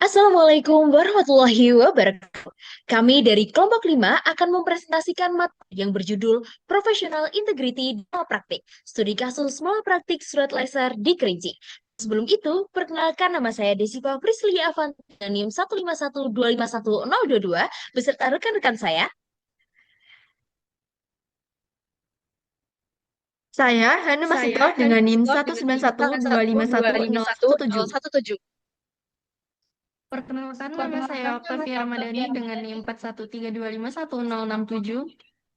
Assalamualaikum warahmatullahi wabarakatuh. Kami dari kelompok 5 akan mempresentasikan materi yang berjudul Professional Integrity Malapraktik, Studi Kasus Malapraktik Surat Laser di Kerinci. Sebelum itu, perkenalkan nama saya Desiva Prisly Avanti dengan NIM 151251022 beserta rekan-rekan saya. Saya Hanu Masikot dengan NIM 191251017. Perkenalkan nama saya Oktavia Ramadhani dengan NIM 4132511067.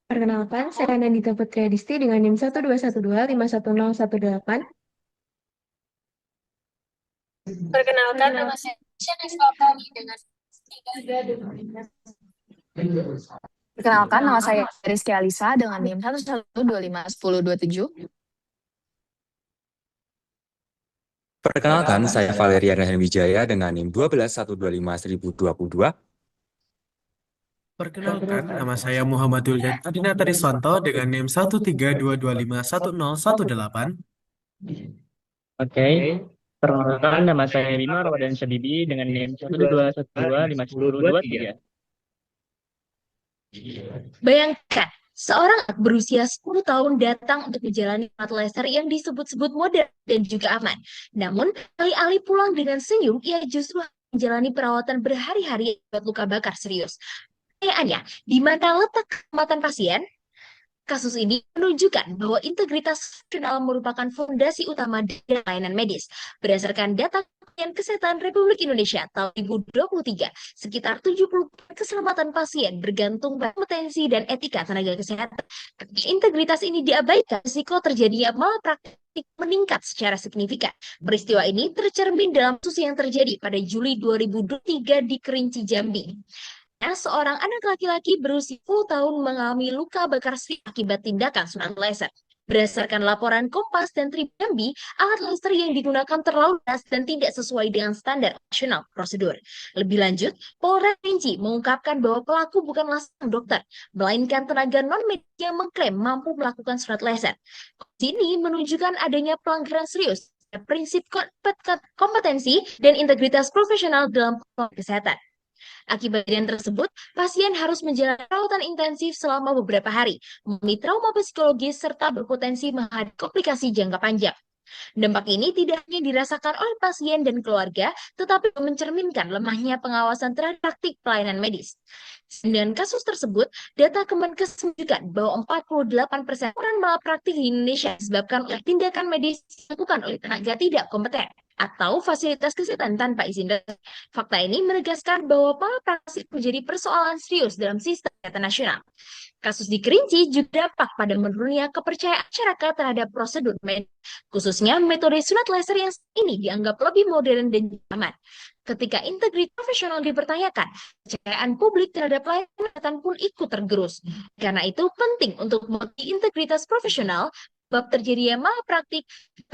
Perkenalkan, saya Nandita Putri Adisti dengan NIM 121251018. Perkenalkan, nama saya Shanice Fautani dengan Perkenalkan, nama saya Rizky Alisa dengan NIM 112510227. Perkenalkan, saya Valeria Rahan Wijaya dengan NIM 121251022. Perkenalkan, nama saya Muhammad Yulian Adinata Riswanto dengan NIM 132251018. Oke, perkenalkan nama saya Bima Ramadan Syabibi dengan NIM 121251023. Bayangkan, seorang anak berusia 10 tahun datang untuk menjalani mat laser yang disebut-sebut modern dan juga aman. Namun, alih-alih pulang dengan senyum, ia justru menjalani perawatan berhari-hari akibat luka bakar serius. Pertanyaannya, di mana letak keselamatan pasien? Kasus ini menunjukkan bahwa integritas profesional merupakan fondasi utama dari pelayanan medis. Berdasarkan data Kementerian Kesehatan Republik Indonesia tahun 2023, sekitar 70% keselamatan pasien bergantung pada kompetensi dan etika tenaga kesehatan. Ketika integritas ini diabaikan, risiko terjadinya malpraktik meningkat secara signifikan. Peristiwa ini tercermin dalam kasus yang terjadi pada Juli 2023 di Kerinci, Jambi. Seorang anak laki-laki berusia 10 tahun mengalami luka bakar serius akibat tindakan sunat laser. Berdasarkan laporan Kompas dan Tribun, alat laser yang digunakan terlalu keras dan tidak sesuai dengan standar nasional prosedur. Lebih lanjut, Polres Kerinci mengungkapkan bahwa pelaku bukanlah sang dokter, melainkan tenaga non-medis yang mengklaim mampu melakukan sunat laser. Sini menunjukkan adanya pelanggaran serius prinsip kompetensi dan integritas profesional dalam kesehatan. Akibat kejadian tersebut, pasien harus menjalani perawatan intensif selama beberapa hari, mengalami trauma psikologis, serta berpotensi menghadapi komplikasi jangka panjang. Dampak ini tidak hanya dirasakan oleh pasien dan keluarga, tetapi mencerminkan lemahnya pengawasan terhadap praktik pelayanan medis. Dengan kasus tersebut, data Kemenkes menunjukkan bahwa 48% orang malapraktik di Indonesia disebabkan oleh tindakan medis dilakukan oleh tenaga tidak kompeten atau fasilitas kesehatan tanpa izin dokter. Fakta ini menegaskan bahwa malapraktik menjadi persoalan serius dalam sistem kesehatan nasional. Kasus di Kerinci juga dampak pada menurunnya kepercayaan masyarakat terhadap prosedur medis, khususnya metode sunat laser yang ini dianggap lebih modern dan aman. Ketika integritas profesional dipertanyakan, kepercayaan publik terhadap pelayanan kesehatan pun ikut tergerus. Karena itu penting untuk memiliki integritas profesional sebab terjadinya malapraktik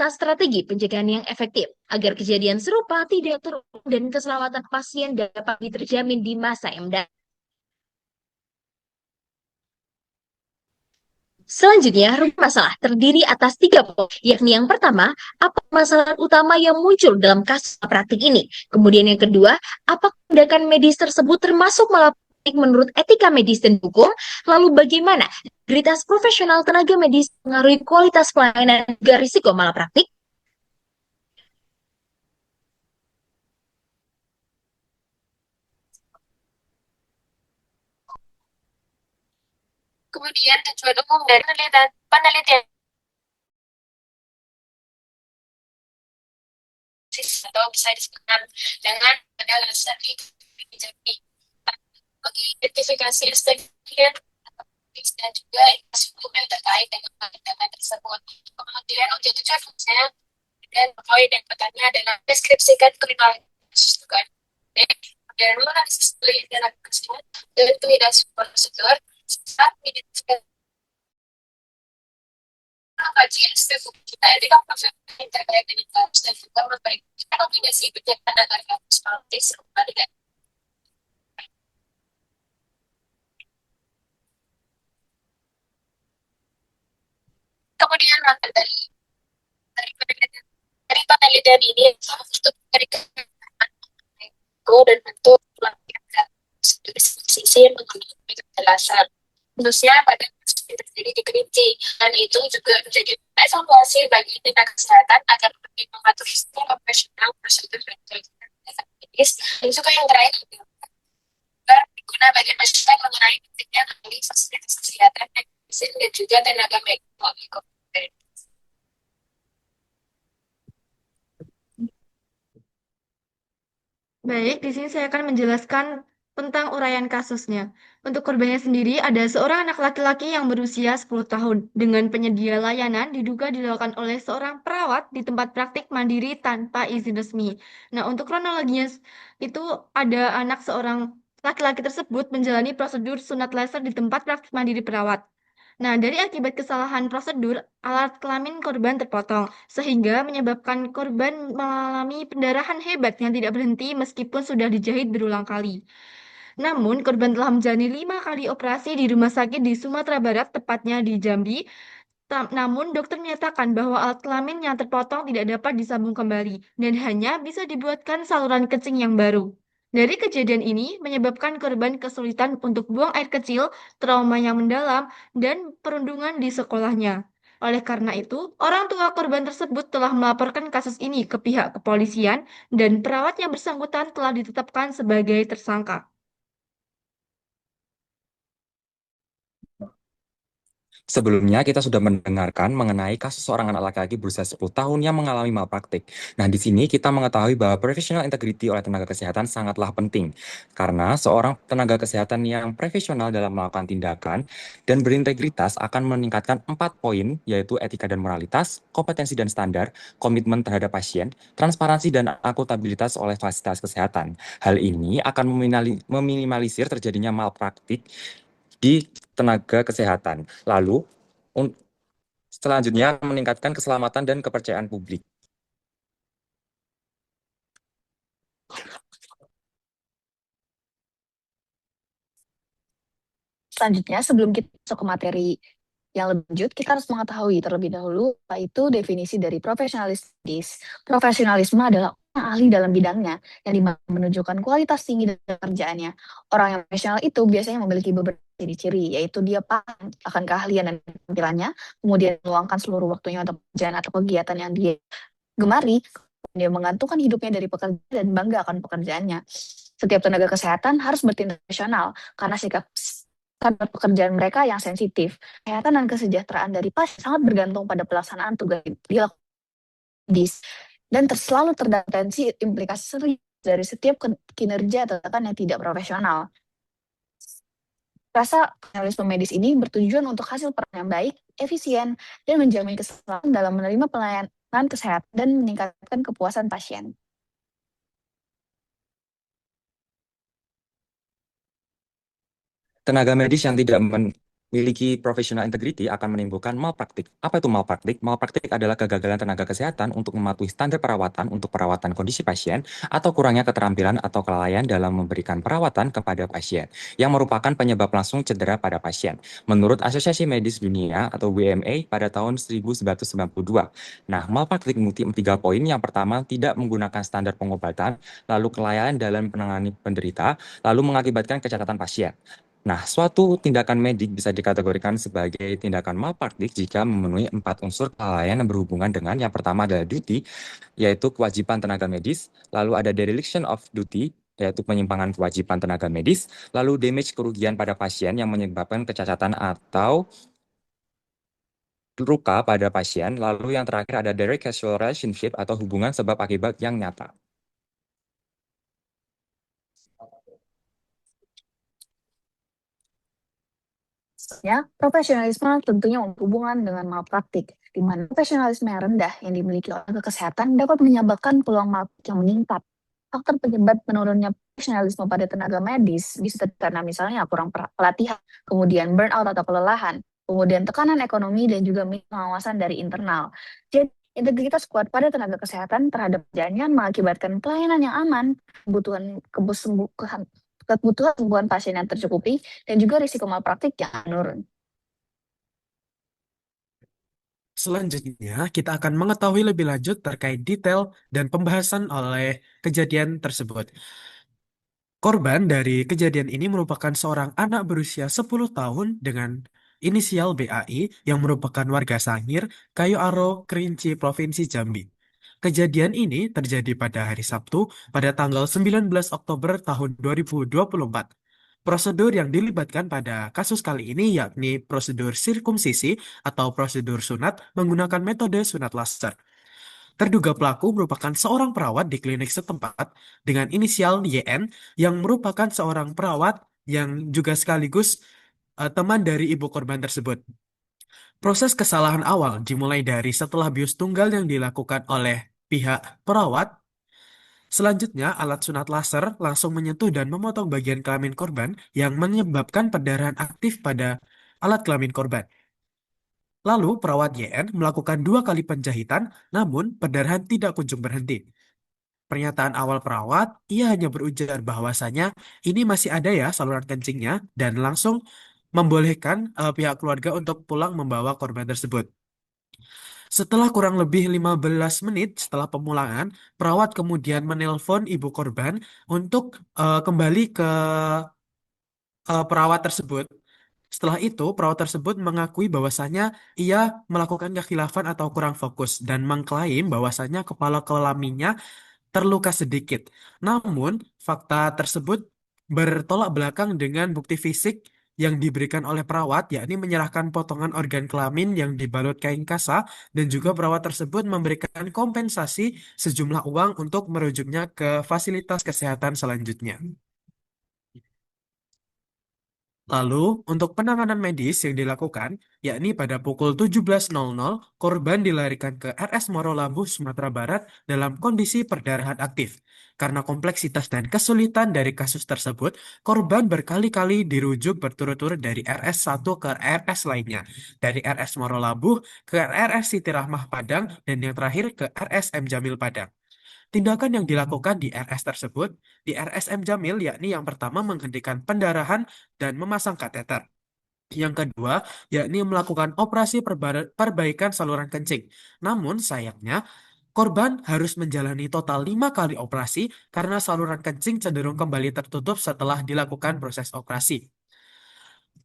strategi pencegahan yang efektif agar kejadian serupa tidak terulang dan keselamatan pasien dapat terjamin di masa yang mendatang. Selanjutnya, rubrik masalah terdiri atas 3 poin, yakni yang pertama, apa masalah utama yang muncul dalam kasus malapraktik ini? Kemudian yang kedua, apakah tindakan medis tersebut termasuk malapraktik menurut etika medis dan hukum? Lalu bagaimana integritas profesional tenaga medis mengaruhi kualitas pelayanan dan juga risiko malapraktik? kemudian tujuan umum dari penelitian atau bisa disebutkan dengan pada laser di Jambi. Identifikasi STG dan juga informasi hukum yang terkait dengan tindakan tersebut. Kemudian untuk tujuan fungsinya dan poin yang pertama adalah deskripsikan kriminalitas dugaan. Kemudian analisis dan aplikasinya dan validasi prosedur saat identifikasi kajian studi kita etika profesional yang terkait dengan kasus dan juga memperbaiki kombinasi pencegahan agar kasus seperti serupa dengan kemudian maka dari penelitian ini untuk memberikan dan bentuk pelatihan dan prosedur sisi mengenai kejelasan khususnya pada kasus yang terjadi di Kerinci, dan itu juga menjadi evaluasi bagi tenaga kesehatan agar lebih mengatur secara profesional prosedur dan tindakan medis, dan juga yang terakhir adalah guna bagi masyarakat mengenai pentingnya ahli fasilitas kesehatan, medicine, dan juga tenaga medis melalui COVID. Baik, di sini saya akan menjelaskan tentang uraian kasusnya. Untuk korbannya sendiri, ada seorang anak laki-laki yang berusia 10 tahun dengan penyedia layanan diduga dilakukan oleh seorang perawat di tempat praktik mandiri tanpa izin resmi. Nah, untuk kronologinya itu ada anak seorang laki-laki tersebut menjalani prosedur sunat laser di tempat praktik mandiri perawat. Nah, dari akibat kesalahan prosedur, alat kelamin korban terpotong, sehingga menyebabkan korban mengalami pendarahan hebat yang tidak berhenti meskipun sudah dijahit berulang kali. Namun, korban telah menjalani 5 kali operasi di rumah sakit di Sumatera Barat, tepatnya di Jambi. Namun, dokter menyatakan bahwa alat kelamin yang terpotong tidak dapat disambung kembali dan hanya bisa dibuatkan saluran kencing yang baru. Dari kejadian ini menyebabkan korban kesulitan untuk buang air kecil, trauma yang mendalam, dan perundungan di sekolahnya. Oleh karena itu, orang tua korban tersebut telah melaporkan kasus ini ke pihak kepolisian dan perawat yang bersangkutan telah ditetapkan sebagai tersangka. Sebelumnya kita sudah mendengarkan mengenai kasus seorang anak laki-laki berusia 10 tahun yang mengalami malpraktik. Nah, di sini kita mengetahui bahwa professional integrity oleh tenaga kesehatan sangatlah penting. Karena seorang tenaga kesehatan yang profesional dalam melakukan tindakan dan berintegritas akan meningkatkan 4 poin, yaitu etika dan moralitas, kompetensi dan standar, komitmen terhadap pasien, transparansi dan akuntabilitas oleh fasilitas kesehatan. Hal ini akan meminimalisir terjadinya malpraktik di tenaga kesehatan. Lalu, selanjutnya meningkatkan keselamatan dan kepercayaan publik. Selanjutnya, sebelum kita masuk ke materi yang lebih lanjut, kita harus mengetahui terlebih dahulu apa itu definisi dari profesionalisme. Profesionalisme adalah orang ahli dalam bidangnya yang menunjukkan kualitas tinggi dalam pekerjaannya. Orang yang profesional itu biasanya memiliki beberapa ciri-ciri, yaitu dia paham akan keahlian dan tampilannya, kemudian meluangkan seluruh waktunya untuk pekerjaan atau kegiatan yang dia gemari, dia menggantungkan hidupnya dari pekerjaan dan bangga akan pekerjaannya. Setiap tenaga kesehatan harus bertindak profesional karena sikap standar pekerjaan mereka yang sensitif. Kesehatan dan kesejahteraan dari pasien sangat bergantung pada pelaksanaan tugas dilakukan medis dan selalu terdapat tensi implikasi serius dari setiap kinerja tindakan yang tidak profesional. Rasa profesionalisme medis ini bertujuan untuk hasil peran yang baik, efisien, dan menjamin keselamatan dalam menerima pelayanan kesehatan dan meningkatkan kepuasan pasien. Tenaga medis yang tidak memiliki professional integrity akan menimbulkan malpraktik. Apa itu malpraktik? Malpraktik adalah kegagalan tenaga kesehatan untuk mematuhi standar perawatan untuk perawatan kondisi pasien atau kurangnya keterampilan atau kelalaian dalam memberikan perawatan kepada pasien, yang merupakan penyebab langsung cedera pada pasien. Menurut Asosiasi Medis Dunia atau WMA pada tahun 1992. Nah, malpraktik mengikuti 3 poin. Yang pertama, tidak menggunakan standar pengobatan, lalu kelalaian dalam menangani penderita, lalu mengakibatkan kecacatan pasien. Nah, suatu tindakan medik bisa dikategorikan sebagai tindakan malpraktik jika memenuhi 4 unsur kelalaian yang berhubungan dengan yang pertama adalah duty, yaitu kewajiban tenaga medis, lalu ada dereliction of duty, yaitu penyimpangan kewajiban tenaga medis, lalu damage kerugian pada pasien yang menyebabkan kecacatan atau luka pada pasien, lalu yang terakhir ada direct causal relationship atau hubungan sebab akibat yang nyata. Ya, profesionalisme tentunya berhubungan dengan malpraktik, di mana profesionalisme yang rendah yang dimiliki oleh kesehatan dapat menyebabkan peluang malpraktik yang meningkat. Faktor penyebab menurunnya profesionalisme pada tenaga medis bisa karena misalnya kurang pelatihan, kemudian burnout atau kelelahan, kemudian tekanan ekonomi dan juga pengawasan dari internal. Jadi, integritas kuat pada tenaga kesehatan terhadap pekerjaannya mengakibatkan pelayanan yang aman, kebutuhan sembuhan pasien yang tercukupi, dan juga risiko malpraktik yang menurun. Selanjutnya, kita akan mengetahui lebih lanjut terkait detail dan pembahasan oleh kejadian tersebut. Korban dari kejadian ini merupakan seorang anak berusia 10 tahun dengan inisial BAI yang merupakan warga Sangir, Kayu Aro, Kerinci, Provinsi Jambi. Kejadian ini terjadi pada hari Sabtu pada tanggal 19 Oktober tahun 2024. Prosedur yang dilibatkan pada kasus kali ini yakni prosedur sirkumsisi atau prosedur sunat menggunakan metode sunat laser. Terduga pelaku merupakan seorang perawat di klinik setempat dengan inisial YN yang merupakan seorang perawat yang juga sekaligus teman dari ibu korban tersebut. Proses kesalahan awal dimulai dari setelah bius tunggal yang dilakukan oleh pihak perawat. Selanjutnya, alat sunat laser langsung menyentuh dan memotong bagian kelamin korban yang menyebabkan perdarahan aktif pada alat kelamin korban. Lalu, perawat YN melakukan 2 kali penjahitan, namun perdarahan tidak kunjung berhenti. Pernyataan awal perawat, ia hanya berujar bahwasanya ini masih ada ya saluran kencingnya dan langsung membolehkan pihak keluarga untuk pulang membawa korban tersebut. Setelah kurang lebih 15 menit setelah pemulangan, perawat kemudian menelpon ibu korban untuk kembali ke perawat tersebut. Setelah itu, perawat tersebut mengakui bahwasanya ia melakukan kekhilafan atau kurang fokus dan mengklaim bahwasanya kepala kelaminnya terluka sedikit. Namun, fakta tersebut bertolak belakang dengan bukti fisik yang diberikan oleh perawat, yakni menyerahkan potongan organ kelamin yang dibalut kain kasa, dan juga perawat tersebut memberikan kompensasi sejumlah uang untuk merujuknya ke fasilitas kesehatan selanjutnya. Lalu, untuk penanganan medis yang dilakukan, yakni pada pukul 17.00, korban dilarikan ke RS Moro-Labuh, Sumatera Barat dalam kondisi perdarahan aktif. Karena kompleksitas dan kesulitan dari kasus tersebut, korban berkali-kali dirujuk berturut-turut dari RS1 ke RS lainnya, dari RS Moro-Labuh ke RS Siti Rahmah Padang, dan yang terakhir ke RS M. Jamil Padang. Tindakan yang dilakukan di RS tersebut, di RSM Jamil, yakni yang pertama menghentikan pendarahan dan memasang kateter. Yang kedua, yakni melakukan operasi perbaikan saluran kencing. Namun sayangnya, korban harus menjalani total 5 kali operasi karena saluran kencing cenderung kembali tertutup setelah dilakukan proses operasi.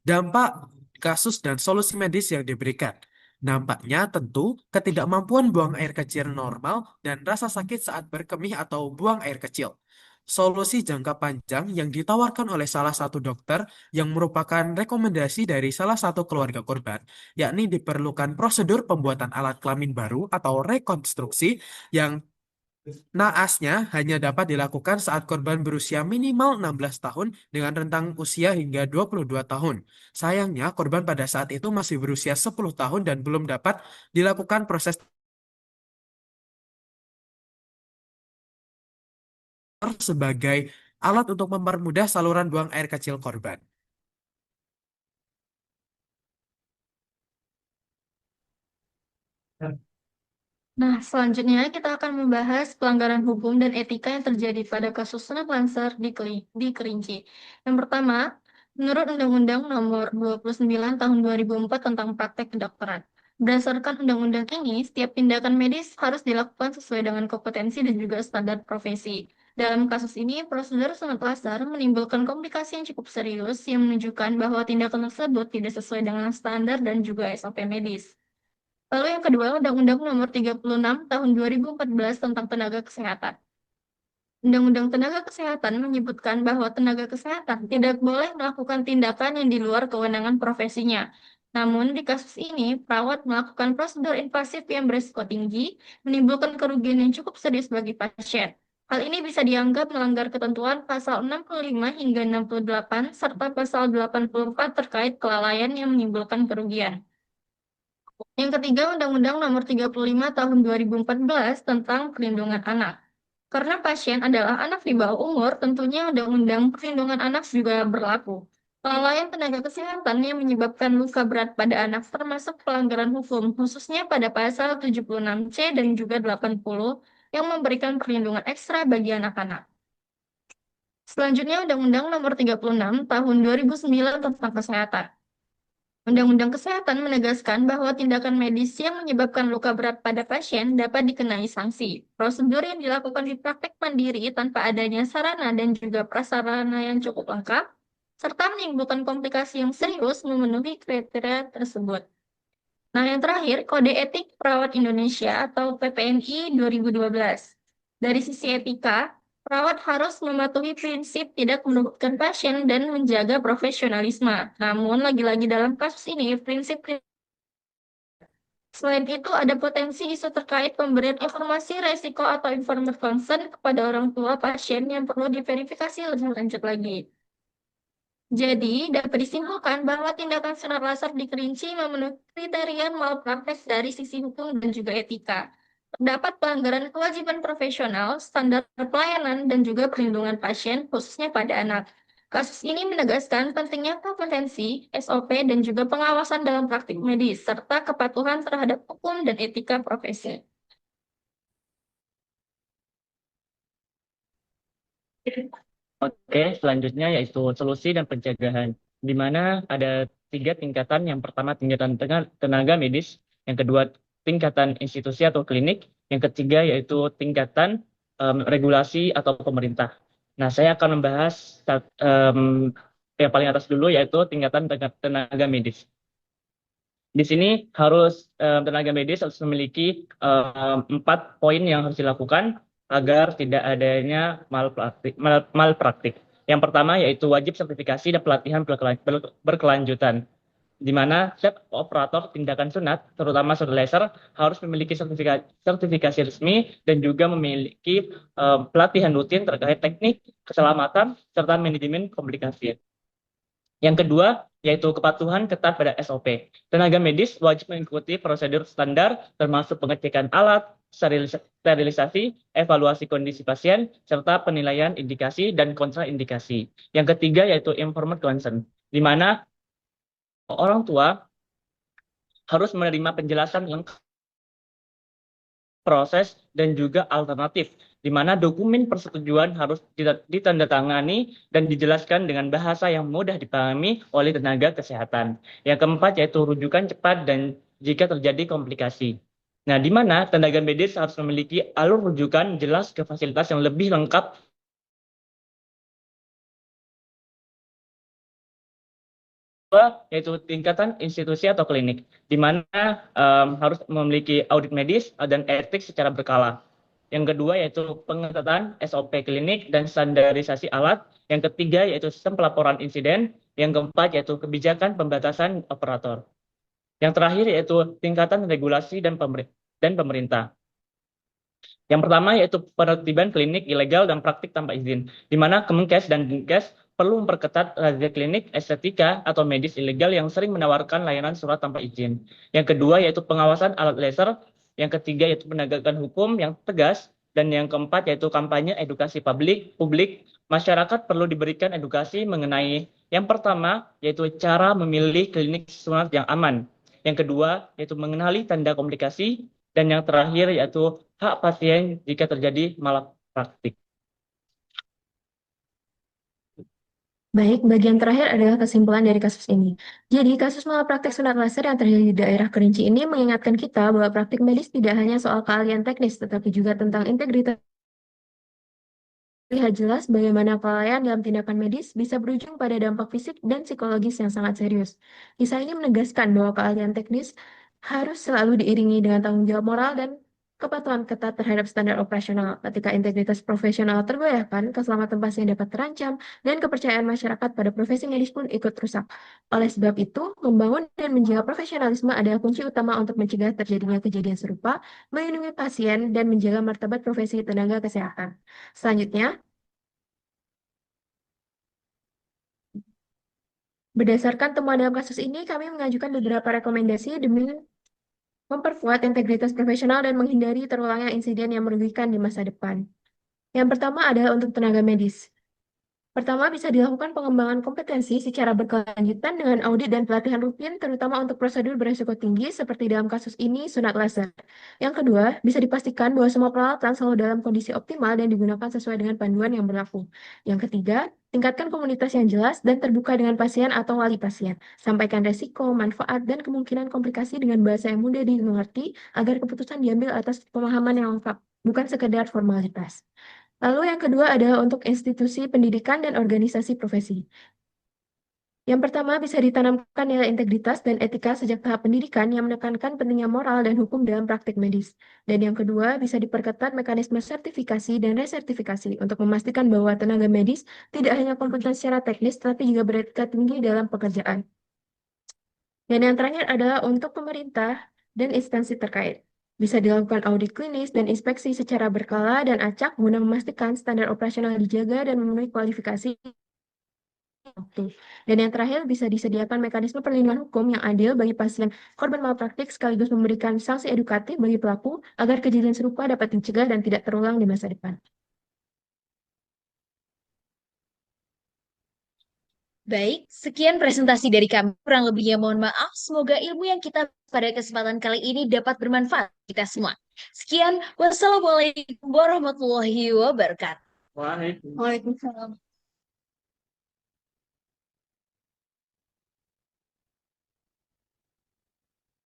Dampak kasus dan solusi medis yang diberikan. Nampaknya tentu ketidakmampuan buang air kecil normal dan rasa sakit saat berkemih atau buang air kecil. Solusi jangka panjang yang ditawarkan oleh salah satu dokter yang merupakan rekomendasi dari salah satu keluarga korban, yakni diperlukan prosedur pembuatan alat kelamin baru atau rekonstruksi yang naasnya hanya dapat dilakukan saat korban berusia minimal 16 tahun dengan rentang usia hingga 22 tahun. Sayangnya, korban pada saat itu masih berusia 10 tahun dan belum dapat dilakukan proses sebagai alat untuk mempermudah saluran buang air kecil korban. Nah, selanjutnya kita akan membahas pelanggaran hukum dan etika yang terjadi pada kasus sunat laser di Kerinci. Yang pertama, menurut Undang-Undang Nomor 29 Tahun 2004 tentang Praktek Kedokteran. Berdasarkan undang-undang ini, setiap tindakan medis harus dilakukan sesuai dengan kompetensi dan juga standar profesi. Dalam kasus ini, prosedur sunat laser menimbulkan komplikasi yang cukup serius yang menunjukkan bahwa tindakan tersebut tidak sesuai dengan standar dan juga SOP medis. Lalu yang kedua, Undang-Undang Nomor 36 Tahun 2014 tentang Tenaga Kesehatan. Undang-Undang Tenaga Kesehatan menyebutkan bahwa tenaga kesehatan tidak boleh melakukan tindakan yang di luar kewenangan profesinya. Namun, di kasus ini, perawat melakukan prosedur invasif yang berisiko tinggi, menimbulkan kerugian yang cukup serius bagi pasien. Hal ini bisa dianggap melanggar ketentuan pasal 65 hingga 68 serta pasal 84 terkait kelalaian yang menimbulkan kerugian. Yang ketiga, Undang-Undang Nomor 35 Tahun 2014 tentang Perlindungan Anak. Karena pasien adalah anak di bawah umur, tentunya Undang-Undang Perlindungan Anak juga berlaku. Kelalaian tenaga kesehatan yang menyebabkan luka berat pada anak termasuk pelanggaran hukum, khususnya pada pasal 76C dan juga 80 yang memberikan perlindungan ekstra bagi anak-anak. Selanjutnya, Undang-Undang Nomor 36 Tahun 2009 tentang Kesehatan. Undang-Undang Kesehatan menegaskan bahwa tindakan medis yang menyebabkan luka berat pada pasien dapat dikenai sanksi. Prosedur yang dilakukan di praktek mandiri tanpa adanya sarana dan juga prasarana yang cukup lengkap, serta menimbulkan komplikasi yang serius memenuhi kriteria tersebut. Nah, yang terakhir, Kode Etik Perawat Indonesia atau PPNI 2012. Dari sisi etika, perawat harus mematuhi prinsip tidak merugikan pasien dan menjaga profesionalisme. Namun, lagi-lagi dalam kasus ini, prinsip selain itu ada potensi isu terkait pemberian informasi resiko atau informed consent kepada orang tua pasien yang perlu diverifikasi lebih lanjut lagi. Jadi, dapat disimpulkan bahwa tindakan sinar laser di Kerinci memenuhi kriteria malpraktek dari sisi hukum dan juga etika. Terdapat pelanggaran kewajiban profesional, standar pelayanan, dan juga perlindungan pasien, khususnya pada anak. Kasus ini menegaskan pentingnya kompetensi, SOP, dan juga pengawasan dalam praktik medis, serta kepatuhan terhadap hukum dan etika profesi. Oke, selanjutnya yaitu solusi dan pencegahan, di mana ada 3 tingkatan. Yang pertama tingkatan tenaga medis, yang kedua tingkatan institusi atau klinik, yang ketiga yaitu tingkatan regulasi atau pemerintah. Nah, saya akan membahas yang paling atas dulu, yaitu tingkatan tenaga medis. Di sini harus tenaga medis harus memiliki 4 poin yang harus dilakukan agar tidak adanya malpraktik. Yang pertama yaitu wajib sertifikasi dan pelatihan berkelanjutan, di mana setiap operator tindakan sunat, terutama sunat laser, harus memiliki sertifikasi resmi dan juga memiliki pelatihan rutin terkait teknik, keselamatan, serta manajemen komplikasi. Yang kedua, yaitu kepatuhan ketat pada SOP. Tenaga medis wajib mengikuti prosedur standar, termasuk pengecekan alat, sterilisasi, evaluasi kondisi pasien, serta penilaian indikasi dan kontraindikasi. Yang ketiga, yaitu informed consent, di mana orang tua harus menerima penjelasan lengkap proses dan juga alternatif, di mana dokumen persetujuan harus ditandatangani dan dijelaskan dengan bahasa yang mudah dipahami oleh tenaga kesehatan. Yang keempat yaitu rujukan cepat dan jika terjadi komplikasi. Nah, di mana tenaga medis harus memiliki alur rujukan jelas ke fasilitas yang lebih lengkap, yaitu tingkatan institusi atau klinik, di mana harus memiliki audit medis dan etik secara berkala. Yang kedua yaitu pengetatan SOP klinik dan standarisasi alat. Yang ketiga yaitu sistem pelaporan insiden. Yang keempat yaitu kebijakan pembatasan operator. Yang terakhir yaitu tingkatan regulasi dan pemerintah. Yang pertama yaitu penertiban klinik ilegal dan praktik tanpa izin, di mana Kemenkes dan Dinkes perlu memperketat razia klinik, estetika, atau medis ilegal yang sering menawarkan layanan surat tanpa izin. Yang kedua yaitu pengawasan alat laser. Yang ketiga yaitu penegakan hukum yang tegas. Dan yang keempat yaitu kampanye edukasi publik. Masyarakat perlu diberikan edukasi mengenai yang pertama yaitu cara memilih klinik sunat yang aman. Yang kedua yaitu mengenali tanda komplikasi. Dan yang terakhir yaitu hak pasien jika terjadi malpraktik. Baik, bagian terakhir adalah kesimpulan dari kasus ini. Jadi, kasus malpraktik sunat laser yang terjadi di daerah Kerinci ini mengingatkan kita bahwa praktik medis tidak hanya soal keahlian teknis, tetapi juga tentang integritas. Lihat jelas bagaimana kelalaian dalam tindakan medis bisa berujung pada dampak fisik dan psikologis yang sangat serius. Kisah ini menegaskan bahwa keahlian teknis harus selalu diiringi dengan tanggung jawab moral dan kepatuhan ketat terhadap standar operasional. Ketika integritas profesional tergoyahkan, keselamatan pasien dapat terancam, dan kepercayaan masyarakat pada profesi medis pun ikut rusak. Oleh sebab itu, membangun dan menjaga profesionalisme adalah kunci utama untuk mencegah terjadinya kejadian serupa, melindungi pasien, dan menjaga martabat profesi tenaga kesehatan. Selanjutnya, berdasarkan temuan dalam kasus ini, kami mengajukan beberapa rekomendasi demi memperkuat integritas profesional dan menghindari terulangnya insiden yang merugikan di masa depan. Yang pertama adalah untuk tenaga medis. Pertama, bisa dilakukan pengembangan kompetensi secara berkelanjutan dengan audit dan pelatihan rutin, terutama untuk prosedur beresiko tinggi, seperti dalam kasus ini, sunat laser. Yang kedua, bisa dipastikan bahwa semua peralatan selalu dalam kondisi optimal dan digunakan sesuai dengan panduan yang berlaku. Yang ketiga, tingkatkan komunitas yang jelas dan terbuka dengan pasien atau wali pasien. Sampaikan resiko, manfaat, dan kemungkinan komplikasi dengan bahasa yang mudah dimengerti agar keputusan diambil atas pemahaman yang lengkap, bukan sekedar formalitas. Lalu yang kedua adalah untuk institusi pendidikan dan organisasi profesi. Yang pertama, bisa ditanamkan nilai integritas dan etika sejak tahap pendidikan yang menekankan pentingnya moral dan hukum dalam praktik medis. Dan yang kedua, bisa diperketat mekanisme sertifikasi dan resertifikasi untuk memastikan bahwa tenaga medis tidak hanya kompeten secara teknis, tapi juga beretika tinggi dalam pekerjaan. Dan yang terakhir adalah untuk pemerintah dan instansi terkait. Bisa dilakukan audit klinis dan inspeksi secara berkala dan acak guna memastikan standar operasional dijaga dan memenuhi kualifikasi waktu. Dan yang terakhir, bisa disediakan mekanisme perlindungan hukum yang adil bagi pasien korban malpraktik sekaligus memberikan sanksi edukatif bagi pelaku agar kejadian serupa dapat dicegah dan tidak terulang di masa depan. Baik, sekian presentasi dari kami. Kurang lebihnya mohon maaf. Semoga ilmu yang kita pada kesempatan kali ini dapat bermanfaat kita semua. Sekian, wassalamualaikum warahmatullahi wabarakatuh. Waalaikumsalam. Waalaikumsalam.